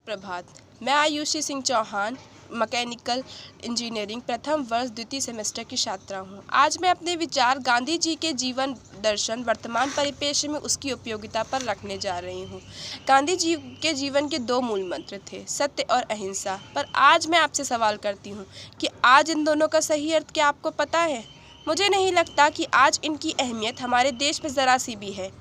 प्रभात। मैं Ayushi Singh Chauhan mechanical engineering प्रथम वर्ष द्वितीय सेमेस्टर की छात्रा हूँ। आज मैं अपने विचार गांधी जी के जीवन दर्शन वर्तमान परिपेक्ष्य में उसकी उपयोगिता पर रखने जा रही हूँ। गांधी जी के जीवन के दो मूल मंत्र थे, सत्य और अहिंसा। पर आज मैं आपसे सवाल करती हूँ कि आज इन दोनों का सही अर्थ क्या आपको पता है? मुझे नहीं लगता कि आज इनकी अहमियत हमारे देश में ज़रा सी भी है।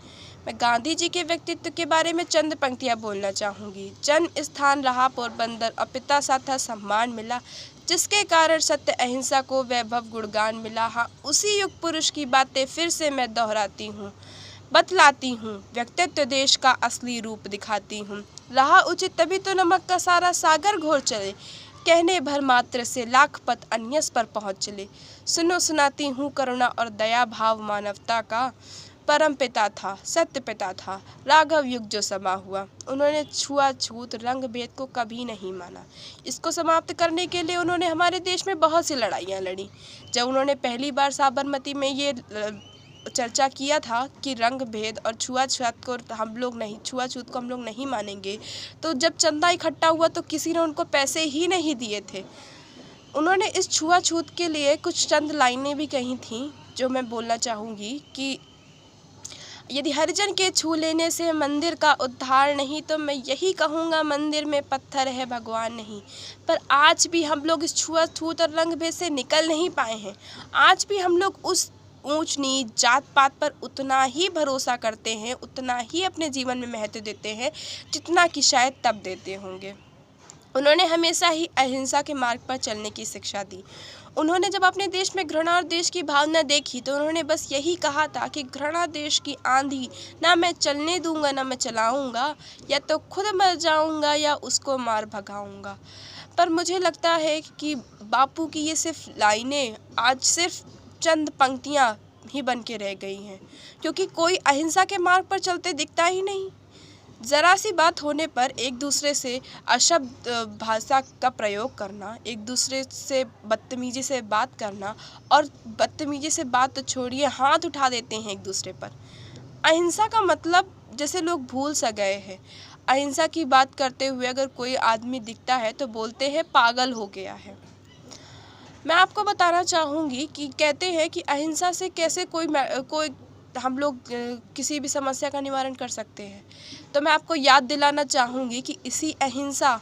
मैं गांधी जी के व्यक्तित्व के बारे में चंद पंक्तियां बोलना चाहूँगी। जन्म स्थान रहा पोरबंदर और पिता सा था सम्मान मिला, जिसके कारण सत्य अहिंसा को वैभव गुणगान मिला। हाँ, उसी युग पुरुष की बातें फिर से मैं दोहराती हूँ, बतलाती हूँ, व्यक्तित्व देश का असली रूप दिखाती हूँ। रहा उचित तभी तो नमक का सारा सागर घोर चले, कहने भर मात्र से लाख पथ अन्यस पर पहुँच चले। सुनो सुनाती हूँ करुणा और दया भाव मानवता का, परम पिता था, सत्य पिता था, राघव युग जो समा हुआ। उन्होंने छुआछूत रंग भेद को कभी नहीं माना। इसको समाप्त करने के लिए उन्होंने हमारे देश में बहुत सी लड़ाइयाँ लड़ी। जब उन्होंने पहली बार साबरमती में ये चर्चा किया था कि रंग भेद और छुआछूत को हम लोग नहीं मानेंगे, तो जब चंदा इकट्ठा हुआ तो किसी ने उनको पैसे ही नहीं दिए थे। उन्होंने इस छुआछूत के लिए कुछ चंद लाइनें भी कही थीं, जो मैं बोलना चाहूँगी कि यदि हरिजन के छू लेने से मंदिर का उद्धार नहीं, तो मैं यही कहूँगा मंदिर में पत्थर है भगवान नहीं। पर आज भी हम लोग इस छुआछूत और रंग भेद से निकल नहीं पाए हैं। आज भी हम लोग उस ऊंच नीच जात पात पर उतना ही भरोसा करते हैं, उतना ही अपने जीवन में महत्व देते हैं जितना कि शायद तब देते होंगे। उन्होंने हमेशा ही अहिंसा के मार्ग पर चलने की शिक्षा दी। उन्होंने जब अपने देश में घृणा और देश की भावना देखी तो उन्होंने बस यही कहा था कि घृणा देश की आंधी ना मैं चलने दूंगा, ना मैं चलाऊंगा, या तो खुद मर जाऊंगा या उसको मार भगाऊंगा। पर मुझे लगता है कि बापू की ये सिर्फ लाइनें आज सिर्फ चंद पंक्तियां ही बन के रह गई हैं, क्योंकि कोई अहिंसा के मार्ग पर चलते दिखता ही नहीं। ज़रा सी बात होने पर एक दूसरे से अशब्द भाषा का प्रयोग करना, एक दूसरे से बदतमीजी से बात करना, और बदतमीजी से बात तो छोड़िए, हाथ उठा देते हैं एक दूसरे पर। अहिंसा का मतलब जैसे लोग भूल सा गए हैं। अहिंसा की बात करते हुए अगर कोई आदमी दिखता है तो बोलते हैं पागल हो गया है। मैं आपको बताना चाहूँगी कि कहते हैं कि अहिंसा से कैसे कोई हम लोग किसी भी समस्या का निवारण कर सकते हैं। तो मैं आपको याद दिलाना चाहूँगी कि इसी अहिंसा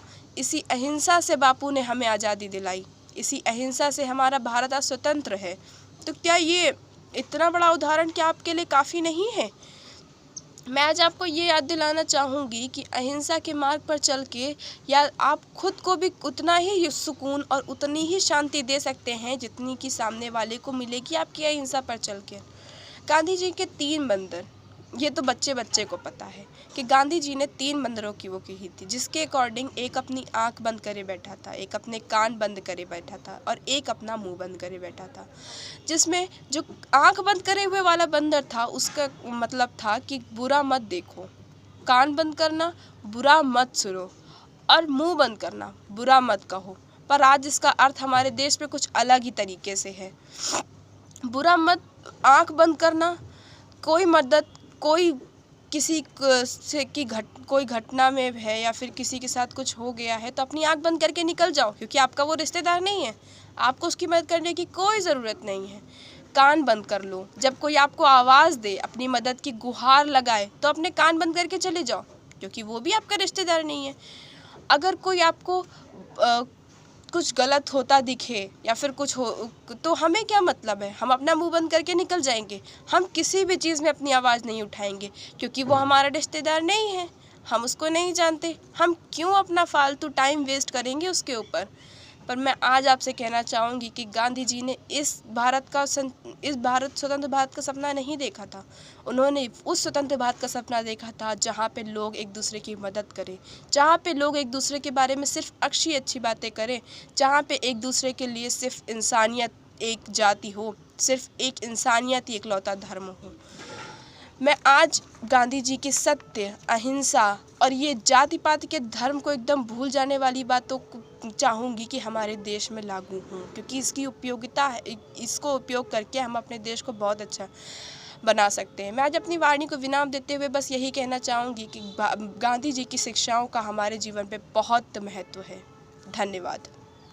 से बापू ने हमें आज़ादी दिलाई। इसी अहिंसा से हमारा भारत आज स्वतंत्र है। तो क्या ये इतना बड़ा उदाहरण क्या आपके लिए काफ़ी नहीं है? मैं आज आपको ये याद दिलाना चाहूँगी कि अहिंसा के मार्ग पर चल के या आप खुद को भी उतना ही सुकून और उतनी ही शांति दे सकते हैं जितनी कि सामने वाले को मिलेगी आपकी अहिंसा पर चल के। गांधी जी के 3 बंदर, ये तो बच्चे बच्चे को पता है कि गांधी जी ने 3 बंदरों की वो की थी, जिसके अकॉर्डिंग एक अपनी आंख बंद करे बैठा था, एक अपने कान बंद करे बैठा था और एक अपना मुंह बंद करे बैठा था। जिसमें जो आंख बंद करे हुए वाला बंदर था उसका मतलब था कि बुरा मत देखो, कान बंद करना, बुरा मत सुनो, और मुंह बंद करना, बुरा मत कहो। पर आज इसका अर्थ हमारे देश में कुछ अलग ही तरीके से है। बुरा मत, आंख बंद करना, कोई मदद, कोई किसी से की कोई घटना में है या फिर किसी के साथ कुछ हो गया है तो अपनी आंख बंद करके निकल जाओ, क्योंकि आपका वो रिश्तेदार नहीं है, आपको उसकी मदद करने की कोई ज़रूरत नहीं है। कान बंद कर लो, जब कोई आपको आवाज़ दे, अपनी मदद की गुहार लगाए, तो अपने कान बंद करके चले जाओ, क्योंकि वो भी आपका रिश्तेदार नहीं है। अगर कोई आपको कुछ गलत होता दिखे या फिर कुछ हो तो हमें क्या मतलब है, हम अपना मुंह बंद करके निकल जाएंगे। हम किसी भी चीज़ में अपनी आवाज़ नहीं उठाएंगे, क्योंकि वो हमारा रिश्तेदार नहीं है, हम उसको नहीं जानते। हम क्यों अपना फालतू टाइम वेस्ट करेंगे उसके ऊपर। पर मैं आज आपसे कहना चाहूँगी कि गांधी जी ने इस स्वतंत्र भारत का सपना नहीं देखा था। उन्होंने उस स्वतंत्र भारत का सपना देखा था जहाँ पे लोग एक दूसरे की मदद करें, जहाँ पे लोग एक दूसरे के बारे में सिर्फ अच्छी बातें करें, जहाँ पे एक दूसरे के लिए सिर्फ इंसानियत एक जाति हो, सिर्फ एक इंसानियत ही एकलौता धर्म हो। मैं आज गांधी जी की सत्य, अहिंसा और ये जाति पाति के धर्म को एकदम भूल जाने वाली बातों को चाहूँगी कि हमारे देश में लागू हों, क्योंकि इसकी उपयोगिता है, इसको उपयोग करके हम अपने देश को बहुत अच्छा बना सकते हैं। मैं आज अपनी वाणी को विराम देते हुए बस यही कहना चाहूँगी कि गांधी जी की शिक्षाओं का हमारे जीवन पे बहुत महत्व है। धन्यवाद।